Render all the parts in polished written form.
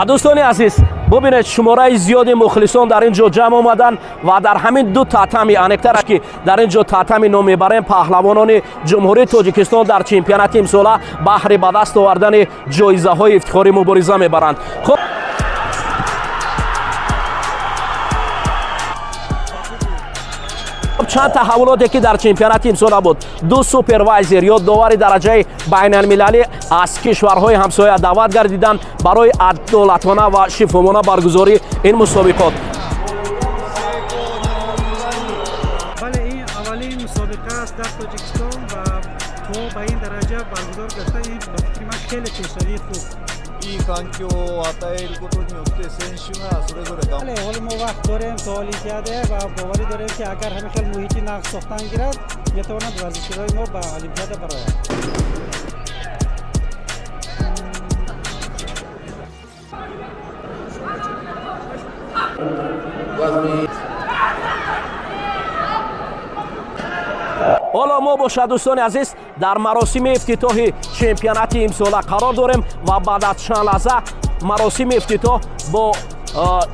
دوستان عزیز ببینید شماره زیادی مخلصان در اینجا جمع آمدن و در همین دو تاتمی انکتر که در اینجا تاتمی نام میبریم پهلوانان جمهوری تاجیکستان در چمپیونات امسال بهره به دست آوردن جایزه های افتخاری مبارزه میبرند. خب چند تحولاتی که در چمپیونات امسال بود، دو سوپروایزر یا داور درجه بین المللی از کشورهای همسایه دعوت گردیدند برای عدالتانه و شفافانه برگزاری این مسابقات. بله این اولین مسابقه است در تاجیکستان و تو به این درجه برگزار گشته. این به فکر من خیلی پیشروی خوب. いい環境を与えることによって選手がそれぞれ頑張る。 بله حال ما وقت داریم تا اولیمپیاده و باوری داریم که اگر همه خیلی محیطی نقش ساختن گیرد میتواند ورزشکارای ما به اولیمپیاده برآید. حالا ما با دوستان عزیز در مراسم افتتاح چمپیونات امسال قرار داریم و بعد از چند لحظه مراسم افتتاح با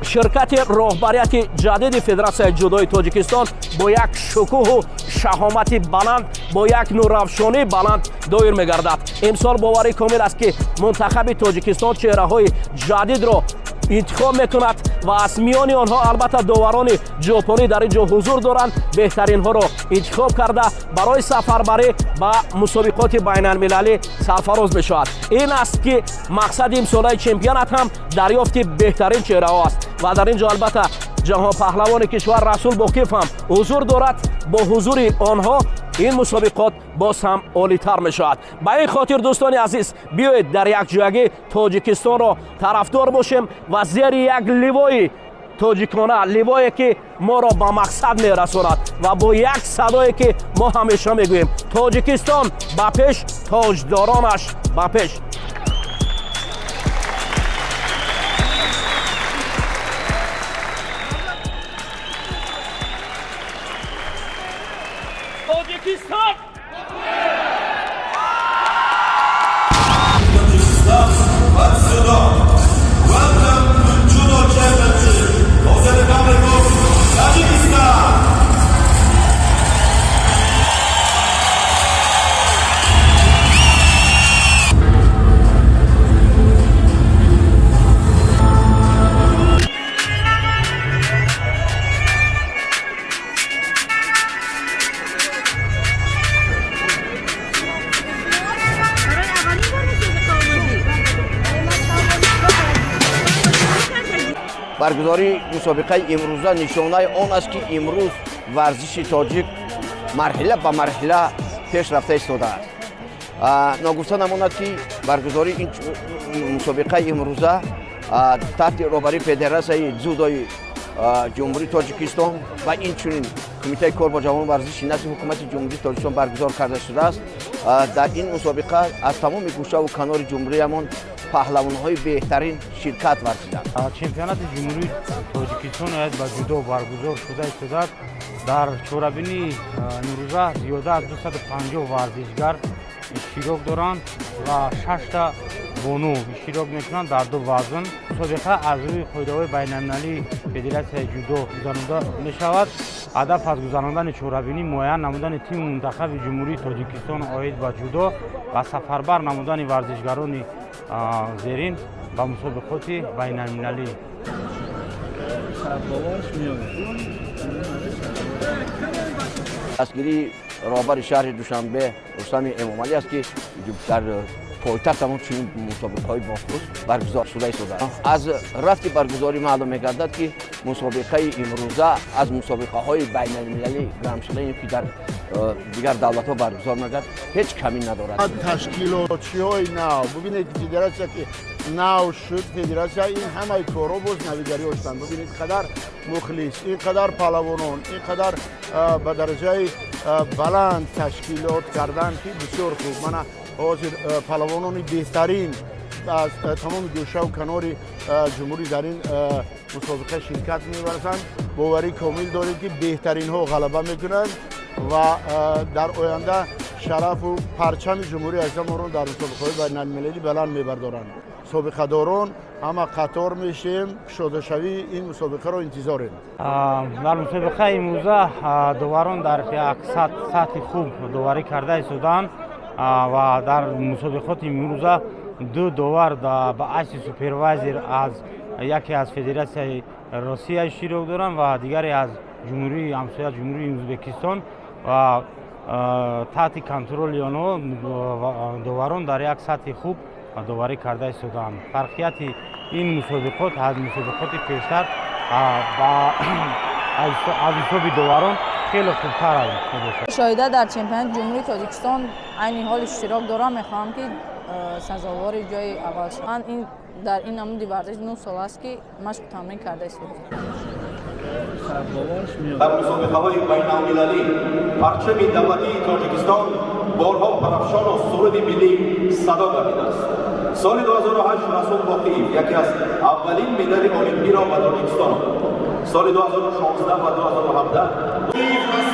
شرکت راهبریت جدید فدراسیون جودوی تاجیکستان با یک شکوه و شهامت بلند با یک نورافشانی بلند دایر میگردد. امسال باوری کامل است که منتخب تاجیکستان چهره های جدید را انتخاب میکند و از میان آنها البته داوران ژاپنی در اینجا حضور دارند. بهترین ها را انتخاب کرده برای سفربری به مسابقات بین المللی سرفراز می شود. این است که مقصد امسال چمپیونات هم دریافت بهترین چهره ها است و در اینجا البته جهان پهلوان کشور رسول باقیف هم حضور دارد. با حضور آنها این مسابقات باز هم عالی‌تر می شود. به این خاطر دوستان عزیز بیایید در یک جایگه تاجیکستان را طرفدار باشیم و زیر یک لیوای تاجیکانه، لیوایی که ما را به مقصد می رساند و با یک صدایی که ما همیشه می گوییم تاجیکستان به پیش، تاجدارانش به پیش. تاجیکستان برگزاری مسابقه امروزه نشانه آن است که امروز ورزش تاجیک مرحله به مرحله پیش رفته ایستاده است. ناگفته نماند که برگزاری این مسابقه امروزه تحت رهبری فدراسیون جودوی جمهوری تاجیکستان و اینچنین کمیته کار با جوان ورزشی نزد حکومت جمهوری تاجیکستان برگزار کرده شده است. در این مسابقه از تمام گوشه و کنار جمهوریمان پهلوان‌های بهترین شرکت ورزیدند. چمپیونات جمهوری تاجیکستان با جودو برگزار شده است. در چورابینی نوروزه زیاده از 250 ورزشگر اشتراک دارند و 6 تا بانو اشتراک میکنند در دو وزن. مسابقه از روی قاعده‌های بین‌المللی فدراسیون جودو گذرانده میشود. هدف از گذراندن چورابینی معین نمودن تیم منتخب جمهوری تاجیکستان عاید به جودو و سفربر نمودن ورزشگران زیرین با مسابقات بین المللی. دستگیری رهبر شهر دوشنبه رستم امامعلی است که در پایتخت هم چنین مسابقه‌های بافروز برگزار شده است. از رفت برگزاری معلوم می‌گردد که مسابقه امروزه از مسابقه‌های بین المللی گرامشلین که در دیگر دولت‌ها برگزار می‌گردد هیچ کمی ندارد. تشکیلاتی‌های نو ببینید فدراسیون که نو شد فدراسیون این همه کارا باز نویگری هستند. ببینید قدر مخلص، اینقدر پهلوانان، اینقدر به درجه بلند تشکیلات کردن که بسیار خوب. من حاضر پهلوانان بهترین از تمام گوشه و کنار جمهوری در این مسابقه شرکت می‌ورزند. باوری کامل داریم که بهترین ها غلبه میکنند و در آینده شرف و پرچم جمهوری اسلامی را در مسابقه‌های بین‌المللی بلند می‌بردارند. собиқадорон ҳама қатор мешем шодашавии ин мусобиқаро интизорем. дар мусобиқаи имрӯза доварон дар як сатҳи хуб доварӣ карда истоданд ва дар мусобиқоти имрӯза ду довар ба асри супервайзер аз яке аз Федератсияи Россия иштирок доранд ва дигаре аз ҷумҳурии ҳамсояи ҷумҳурии Ӯзбекистон ва таҳти контроли онҳо доварон дар як сатҳи хуб доварӣ карда истоданд. Фарқияти ин мусобиқот аз мусобиқоти пештар аз ҳисоби доварон хеле хубтар мебошад. Шоҳида дар чемпионати ҷумҳурии Тоҷикистон айни ҳол иштирок дорам. Мехоҳам ки сазовори ҷои аввал шавам. Дар ин намуди варзиш 9 сол аст ки машқ тамрин карда истодам. дар мусобиқаҳои байналмилалӣ парчами давлатии Тоҷикистон борҳо парафшону суруди миллӣ садо гардидааст. соли 2008 Расул Боқиев яке аз аввалин медали олимпиро ба Тоҷикистон, соли 2016 ва 2017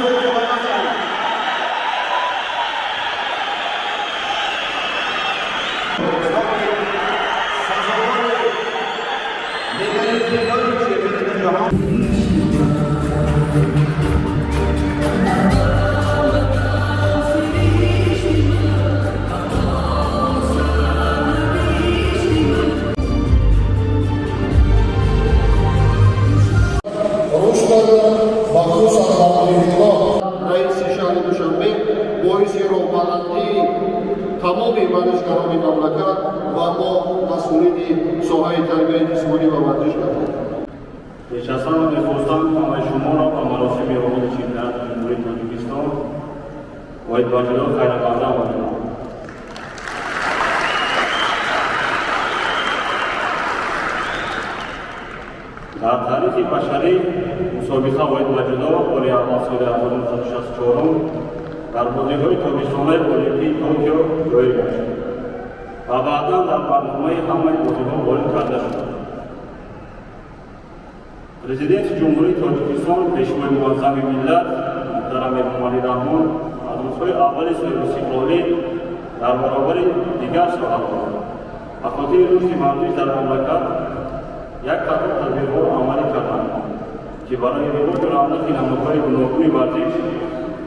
раиси шаҳри Душанбе боиси роҳбарандии тамоми варзишгарони мамлакат ва мо масъулини соҳаи тарбияи ҷисмонӣ ва варзиш кардем. Нишастан мехостам ҳамаи шуморо ба маросими оғози чемпионати ҷумҳурии Тоҷикистон воҳид баҷило хайрмақдам монем. дар таърихи башарӣ мусобиқа воҳид баҷудо боли аввал соли 1964 дар бозиҳои тобистонаи олимпии Токио ҷоӣ гашт ва баъдан дар барномаи ҳамаи бозиҳо ворид карда шуд. Президенти ҷумҳурии Тоҷикистон пешвои муаззами миллат муҳтарам Эмомалӣ Раҳмон аз рӯзҳои аввали соҳиб истиқлолӣ дар баробари дигар соҳаҳо ба хотири рушди варзиш дар мамлакат як қатор тадбирҳоро амалӣ карданд ки барои ривоҷу равнақи намудҳои гуногуни варзиш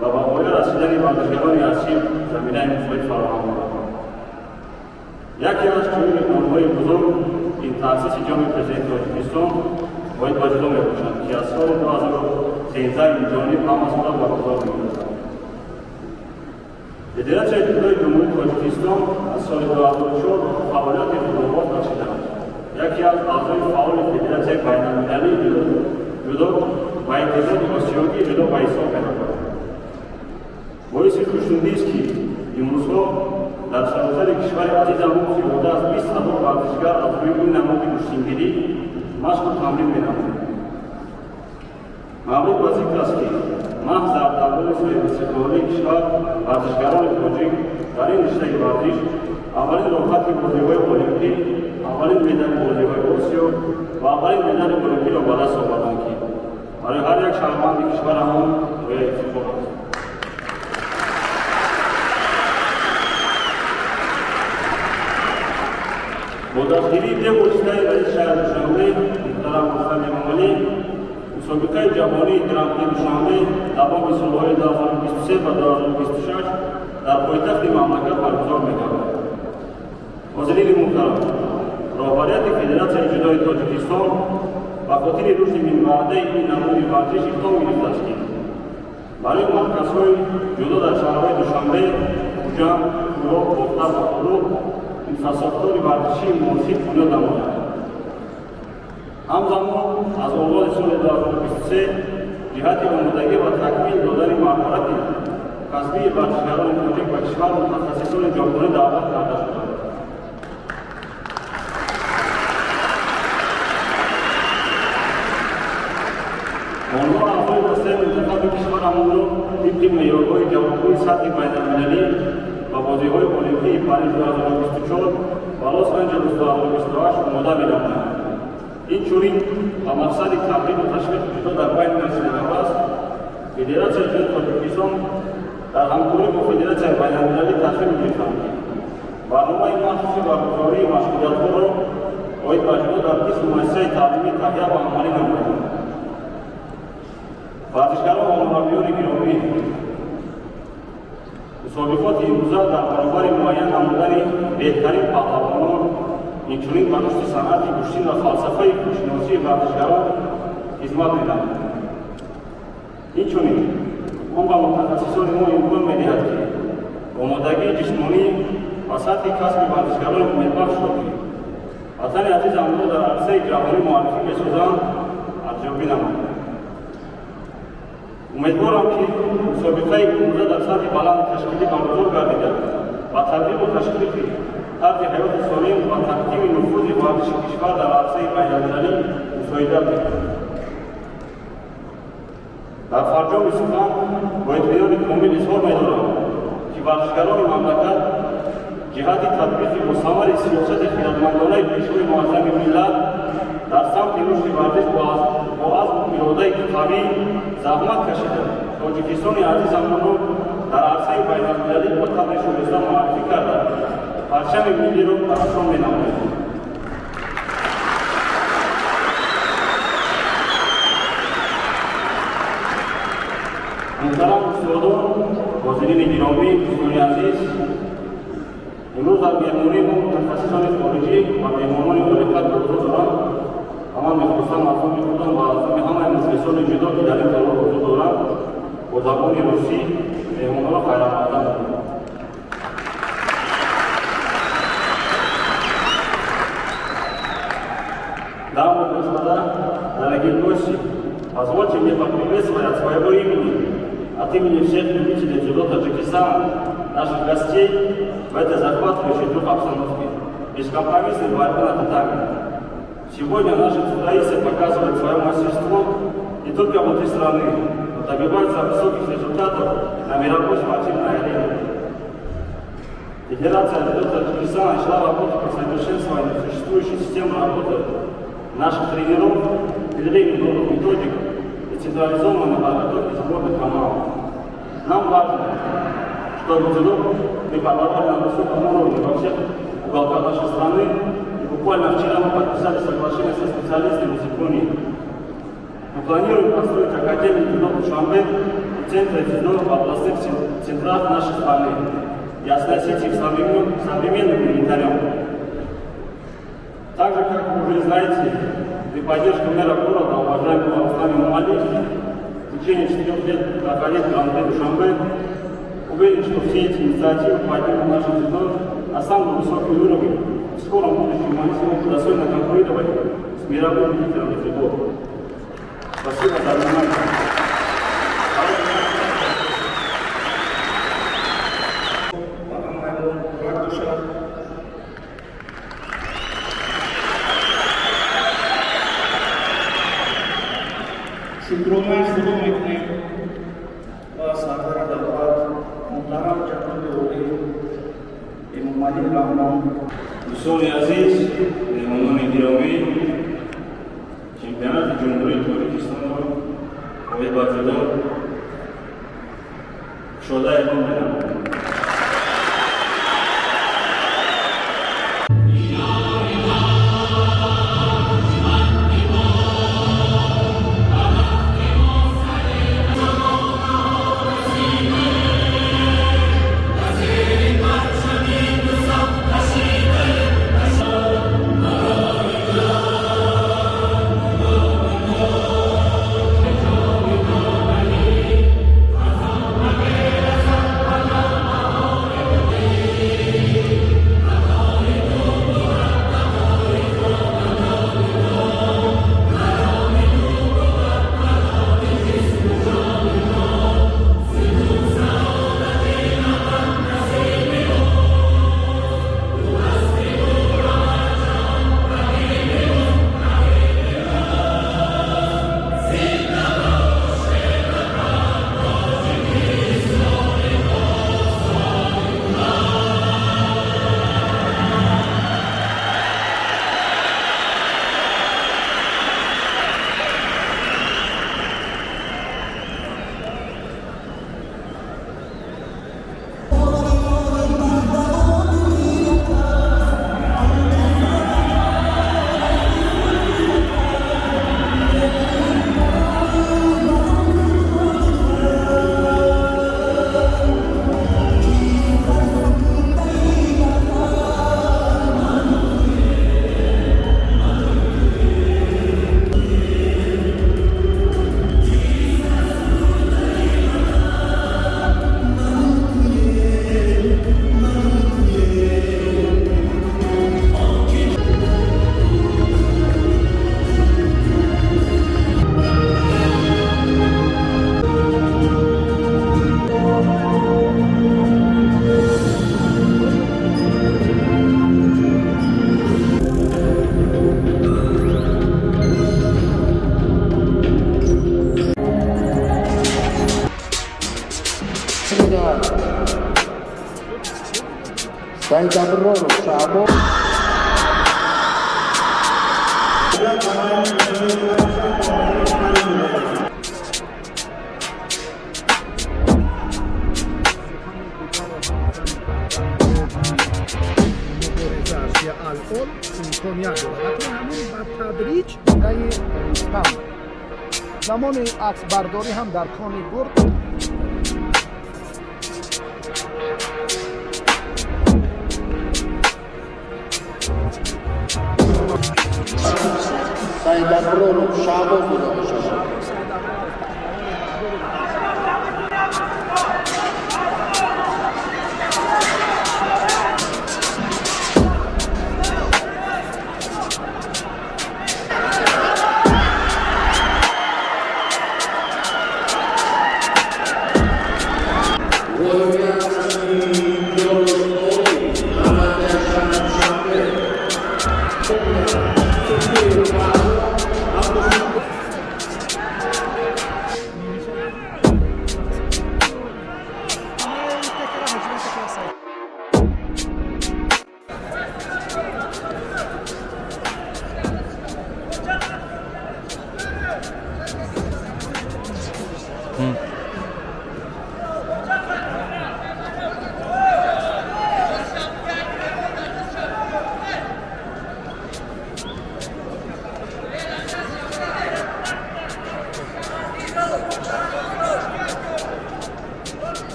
ва ба оя расидани варзишгарони асил заминаи мусоид фароҳам карданд. яке аз чунин иқдомҳои бузург ин таъсиси ҷоми президенти Тоҷикистон воҳид баҷудо мебошад ки аз соли 2013 инҷониб ҳамасола баргузор мегардад. Федератсияи ҷудои ҷумҳурии Тоҷикистон аз соли 2004 фаъолияти худ оғоз бахшидааст. яке аз аъзои фаъоли Федератсияи байналмилалии ҷудо ба иттиҳоди осиёвии ҷудо ба ҳисоб меравад. боиси хушнудист ки имрӯзҳо дар саросари кишвари азизамон зиёда аз 20 000 варзишгар аз рӯи ин намуди куштингирӣ машқу тамрин менамоянд. маълум ба зикр аст ки маҳз дар давраи соҳиб истиқлолии кишвар варзишгарони тоҷик дар ин риштаи варзиш аввалин роҳхати бозиҳои олимпӣ, аввалин медали бозиҳои осиё ва аввалин медали олимпиро ба даст оварданд ки барои ҳар як шаҳрванди кишварамон ҳояи ифтихор аст. бо дастгирии бевоситаи раиси шаҳри Душанбе муҳтарам Рустам Эмомалӣ мусобиқаи ҷаҳонии гран-при Душанбе давоми солҳои 2023 ва 2026 дар пойтахти мамлакат баргузор мегардад. ҳозирини муҳтарам, роҳбарияти Федератсияи ҷудои Тоҷикистон ба хотири рушди минбаъдаи ин намуди варзиш иқдом гирифтааст ки барои марказҳои ҷудо дар шаҳрҳои Душанбе, Хуҷанд, Хӯрок, Бохтар ва Фурӯх инфраструктураи варзишии муносиб бунёд намоянд. ҳамзамон аз оғози соли 2023 ҷиҳати омодагӣ ва такмил додани маҳорати касбии варзишгарони тоҷик ба кишвар мутахассисони ҷоҳонӣ даъват карда шуданд. онҳо аъзои дастаи мунтахаби кишварамонро тибқи меъёрҳои ҷавобгӯи сатҳи байналмилалӣ ва бозиҳои олимпии Париж 2024 ва Лос Анҷелес 2028 омода менамоянд. инчунин ба мақсади табдилу ташвиқи ҷудо дар байни насилҳавас Федератсияи ҷудои Тоҷикистон дар ҳамкорӣ бо Федератсияи байналмилалӣ тасмим гирифтанд ки برنامه مخصوص برگزاری مشغولیت‌ها را باید مجموع در 20 مؤسسه تعلیمی تهیه و عملی نمودیم. ورزشکاران و مربیان گرامی، مسابقات امروزه در برابر معین نمودن بهترین پهلوانان، اینچنین به رشد صنعت کشتی و فلسفه کوچ‌نویسی ورزشکاران خدمت می‌نماید. اینچنین ما به متخصصان ما امکان می‌دهد که آمادگی جسمانی و سطح کسب ورزشکاران امیدبخش را که وطن عزیز آنها در عرصه جهانی معرفی بسازند ارزیابی نمایند. امیدوارم که مسابقه امروزه در سطح بلند تشکیلی برگزار گردیده و تبلیغ و تشکیل طرز حیات سالم و تقدیم نفوذ ورزش کشور در عرصه بین‌المللی مساعدت می‌کند. در فرجام سخن با اطمینان کامل اظهار می‌دارم که ورزشکاران مملکت جهت تطبیق مستمر سیاست خردمندانه پیشروی معظم ملت در سمت رشد ورزش با عزم و اراده قوی زحمت کشیده تاجیکستان عزیزمان را در عرصه بین‌المللی با طبع شایسته معرفی کرده پرچم ملی را پرافشان می‌نماید. محترم استادان، حاضرین گرامی، دوستان عزیز، امروز در مهمانی ما متخصصان خارجی و مهمانان مملکت حضور دارند. اما می‌خواستم از آن خودم و از همه مخلصان جدا که در این کلام حضور دارند با زبان روسی مهمانان را خیر آمدید می‌گویم. Дамы и господа, дорогие гости, позвольте мне поприветствовать от своего имени, от имени всех любителей дзюдо Таджикистана, наших гостей в этой захватывающей дух обстановке, бескомпромиссной борьбы на татами. Сегодня наши дзюдоисты показывают свое мастерство не только внутри страны, но добиваются высоких результатов на мировой спортивной арене. Федерация дзюдо Таджикистана начала работу по совершенствованию существующей системы работы наших тренеров, внедрением новых методик и централизованной подготовки сборных команд. Нам важно, чтобы дзюдо преподавали на высоком уровне во всех уголках нашей страны. И буквально вчера мы подписали соглашение со специалистами из Японии. Мы планируем построить академию дзюдо в Душанбе и центры дзюдо в областных центрах нашей страны и оснастить их современным инвентарем. Так же, как вы уже знаете, при поддержке мэра города, уважаемого Руслана Мамали, в течение 4 лет проходить Гран-при Душанбе, уверен, что все эти инициативы поднимут наше дзюдо на самый высокий уровень. В скором будущем мы сможем достойно конкурировать с мировым лидером дзюдо. Спасибо за внимание. शुक्रों शुरू में साधारण दफात मुतारा जहां होगी इमामी रहमान دوستان عزیز، مهمانان گرامی، چمپیونات جمهوری تاجیکستان را باید با جدو شده اعلام می‌نمایم. Saidabro Shabo. الان امکانیت دارد همون با تدریج برای زمان عکس برداری هم در کانی برد Saidabro Shabo بوده باشد.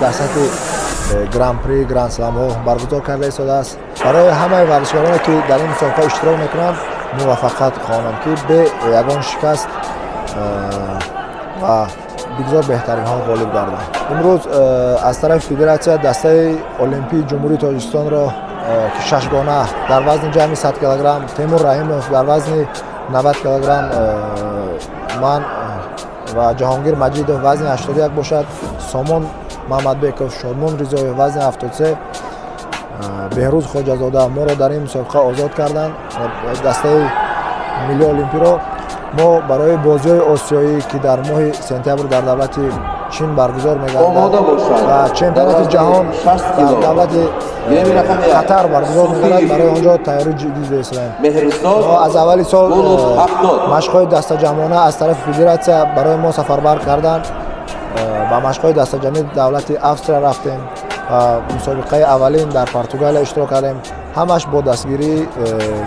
در سطح گران پری گران سلام ها برگزار کرده ایستاده است. برای همه ورزشکارانی که در این مسابقه اشتراک میکنند موفقیت خواهانم که به یگان شکست و بگذار بهترین ها غالب گردند. امروز از طرف فدراسیون دسته المپی جمهوری تاجیکستان را که 6 گانه در وزن جمعی 100 کیلوگرم، تیمور رحیموف در وزن 90 کیلوگرم، من و جهانگیر مجیدوف وزن 81 باشد، سامان محمدبکوف، شادمان رضایی وزن 73، بهروز خواجه‌زاده ما را در این مسابقه آزاد کردند. دسته ملی المپی را ما برای بازی‌های آسیایی که در ماه سپتامبر در دولت چین برگزار می‌گردد و چمپیونات جهان در دولت قطر برگزار می‌گردد، برای آنجا تیاری جدی داشتیم. ما از اول سال مشق‌های دسته جمعانه از طرف فدراسیون برای ما سفربر کردند. با مشق‌های دسته جمعی دولت استرالیا رفتیم. مسابقه اولین در پرتغال اشتراک کردیم. همش با دستگیری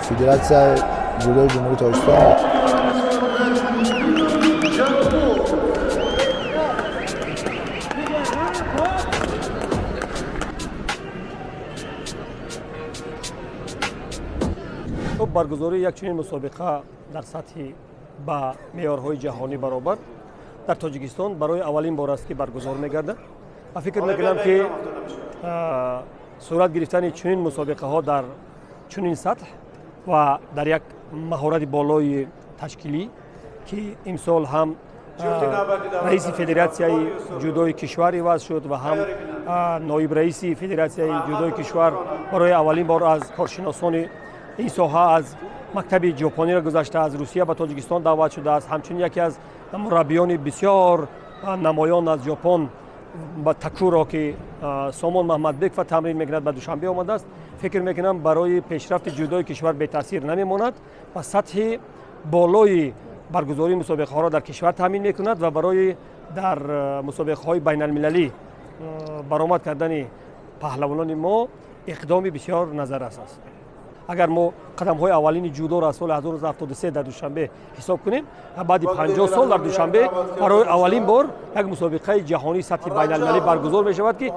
فدراسیون جودو جمهوری تاجیکستان. برگزاری یک چنین مسابقه در سطح با معیارهای جهانی برابر در تاجیکستان برای اولین بار است که برگزار می‌گردد. و فکر می‌کنم که صورت گرفتن چنین مسابقه ها در چنین سطح و در یک مهارت بالای تشکیلی که امسال هم رئیس فدراسیون جودوی کشور عوض شد و هم نایب رئیس فدراسیون جودوی کشور برای اولین بار از کارشناسان این ساحه از مکتب ژاپنی را گذاشته از روسیه به تاجیکستان دعوت شده است. همچنین یکی از مربیان بسیار نمایان از ژاپن با تکورا که سامان محمدبکوف تمرین میکند به دوشنبه آمده است. فکر میکنم برای پیشرفت جودوی کشور بی تاثیر نمیماند و سطح بالای برگزاری مسابقه ها را در کشور تامین میکند و برای дар мусобиқаҳои байналмилалӣ баромад кардани паҳлавонони мо иқдоми бисёр назаррас аст. агар мо қадамҳои аввалини ҷудоро аз соли 1973 дар душанбе ҳисоб кунем, баъди 50 сол дар душанбе барои аввалин бор як мусобиқаи ҷаҳонии сатҳи байналмилалӣ баргузор мешавад ки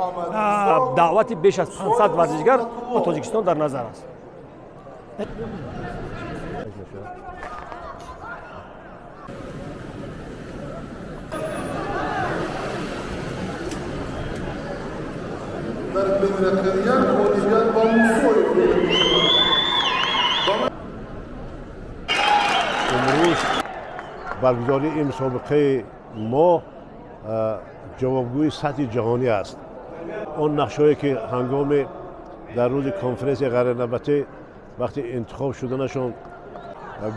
даъвати беш аз 500 варзишгар ба Тоҷикистон дар назар аст. امروز برگزاری این مسابقه ما جوابگوی سطح جهانی است. اون نقشه‌ای که هنگام در روز کنفرانس قرارنبته وقتی انتخاب شدنشون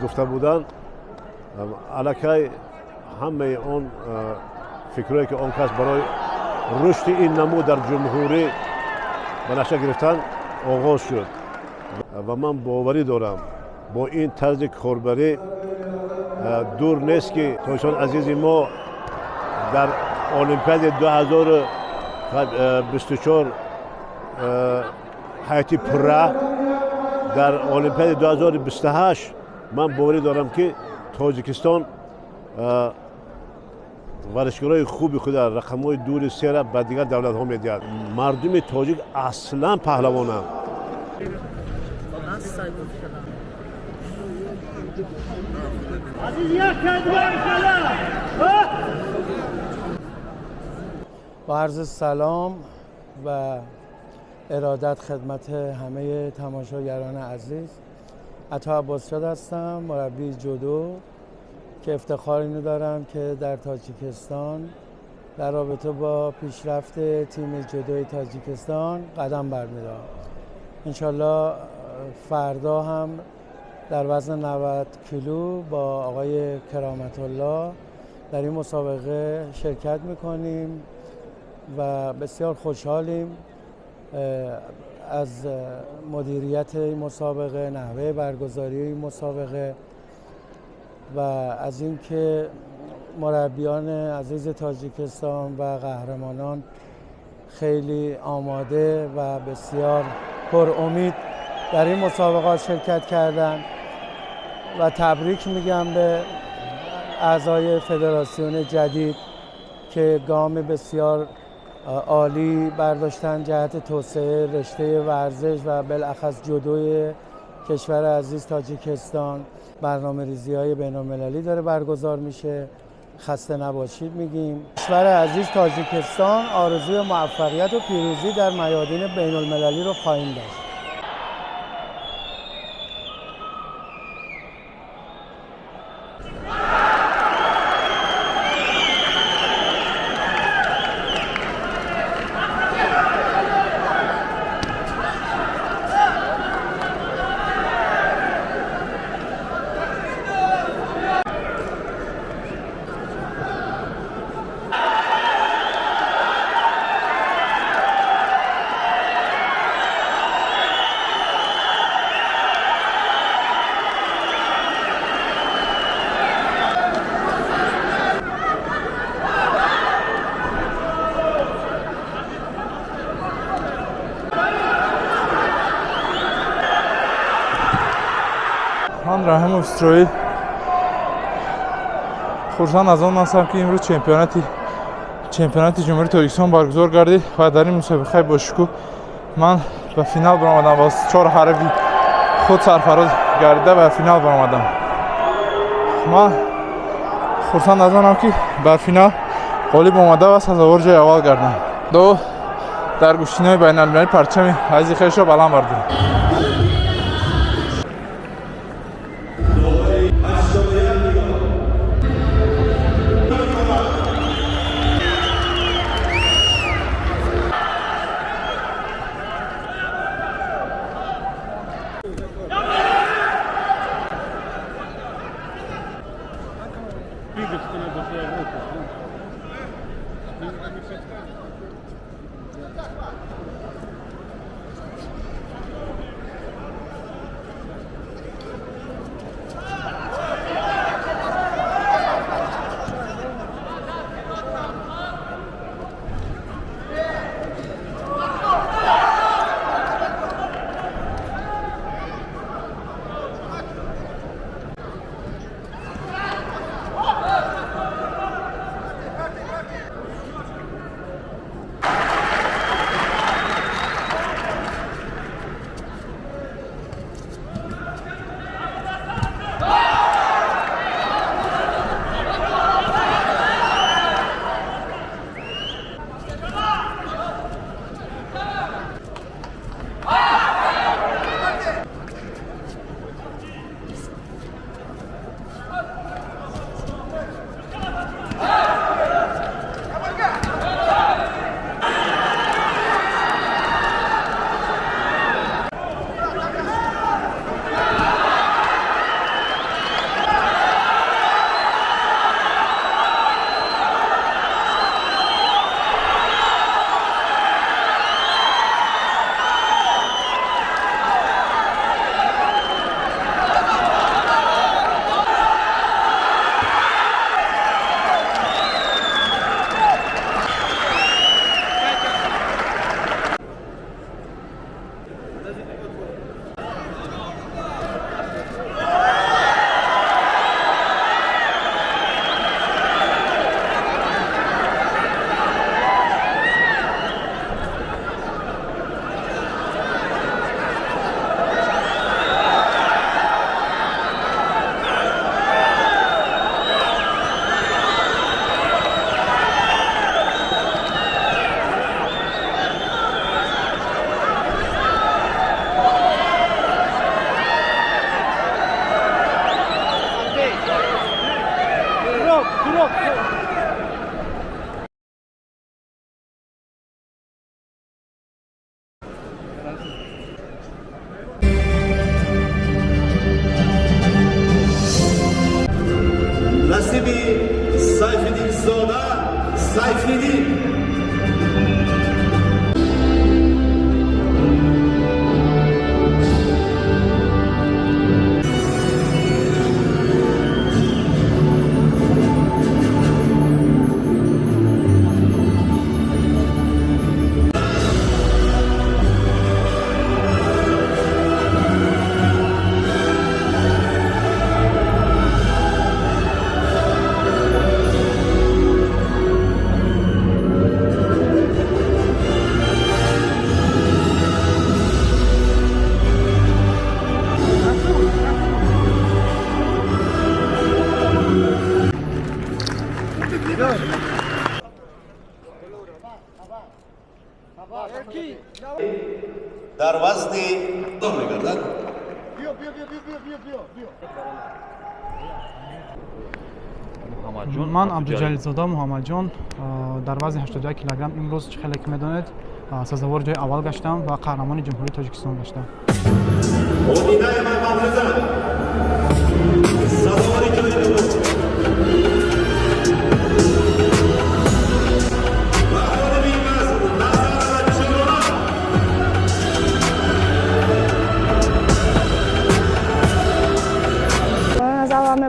گفته بودند، الکی همه اون فکرایی که آن کس برای رشد این نمود در جمهوری به نقشه گرفتن آغاز شد و من باوری دارم با این طرز کاربری دور نیست که تاجیکستان عزیز ما در المپیاد 2024 حیاتی پره، در المپیاد 2028 من باوری دارم که تاجیکستان ورزشکارای خوبی خود رقم‌های دور سر به دیگر دولت‌ها می‌دهد. مردم تاجیک اصلاً پهلوانند. با عرض سلام و ارادت خدمت همه تماشاگران عزیز، عطا عباسزاد هستم، مربی جودو که افتخار اینو دارم که در تاجیکستان در رابطه با پیشرفت تیم جودوی تاجیکستان قدم برمی‌دارم. انشالله فردا هم در وزن 90 کیلو با آقای کرامت الله در این مسابقه شرکت میکنیم و بسیار خوشحالیم از مدیریت این مسابقه، نحوه برگزاری این مسابقه و از اینکه مربیان عزیز تاجیکستان و قهرمانان خیلی آماده و بسیار پر امید در این مسابقات شرکت کردند و تبریک میگم به اعضای فدراسیون جدید که گام بسیار عالی برداشتن جهت توسعه رشته ورزش و بالاخص جودوی کشور عزیز تاجیکستان. برنامه‌ریزی‌های بین‌المللی داره برگزار میشه. خسته نباشید میگیم. کشور عزیز تاجیکستان آرزوی موفقیت و پیروزی در میادین بین‌المللی رو خواهیم داشت. من رحیم اسرائیل خرسند از آن هستم که امروز چمپیونات جمهوری تاجیکستان برگزار گردید و در این مسابقه با شکوه من به فینال برآمدم و از 4 حریف خود سرفراز گردیده و فینال برآمدم. من خرسند از آنم که بر فینال غالب آمده و سزاوار جای اول گردم. دو در گشتین‌های بین‌المللی پرچم عزیز خویش را بلند بردیم. дар вазни мегардад. ман абдуҷалилзода муҳаммадҷон дар вазни 81 килограмм имрӯз хеле ки медонед сазовори ҷои аввал гаштам ва қаҳрамони ҷумҳурии тоҷикистон гаштам.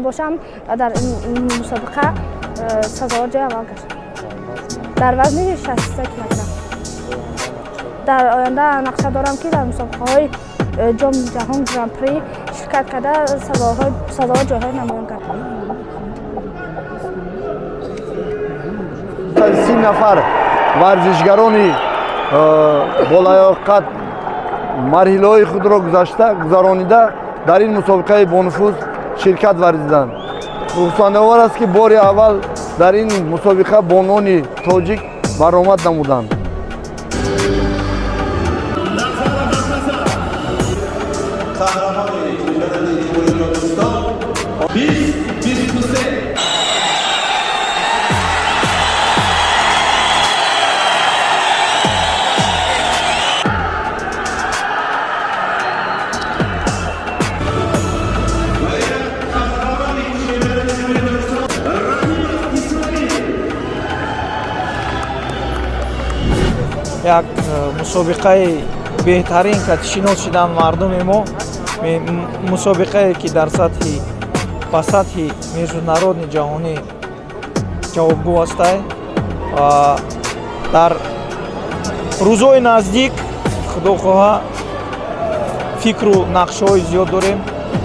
باشم در این مسابقه سزاوار جای اول گشتم در وزن 63 کیلوگرم. در آینده نقشه دارم که در مسابقه های جام جهان گران پری شرکت کرده سزاوار جایهای نمایان کردم. 30 نفر ورزشگرانی بالایاقت مرحله‌های خود را گذرانیده در این مسابقه بانفوذ شرکت ورزیدند. رخصان‌آور است که بار اول در این مسابقه بانوان تاجیک برآمد نمودند. як мусобиқаи беҳтарин катишинос шудан мардуми мо мусобиқае ки дар сатҳи ба сатҳи международни ҷаҳонӣ ҷавобгӯ ҳастай дар рӯзҳои наздик худохоҳа фикру нақшаҳои зиёд дорем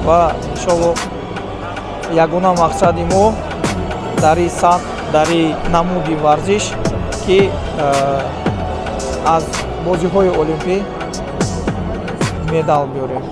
ва иншоалло ягона мақсади мо дари намуди варзиш ки аз бозиҳои олимпӣ медал биёрем.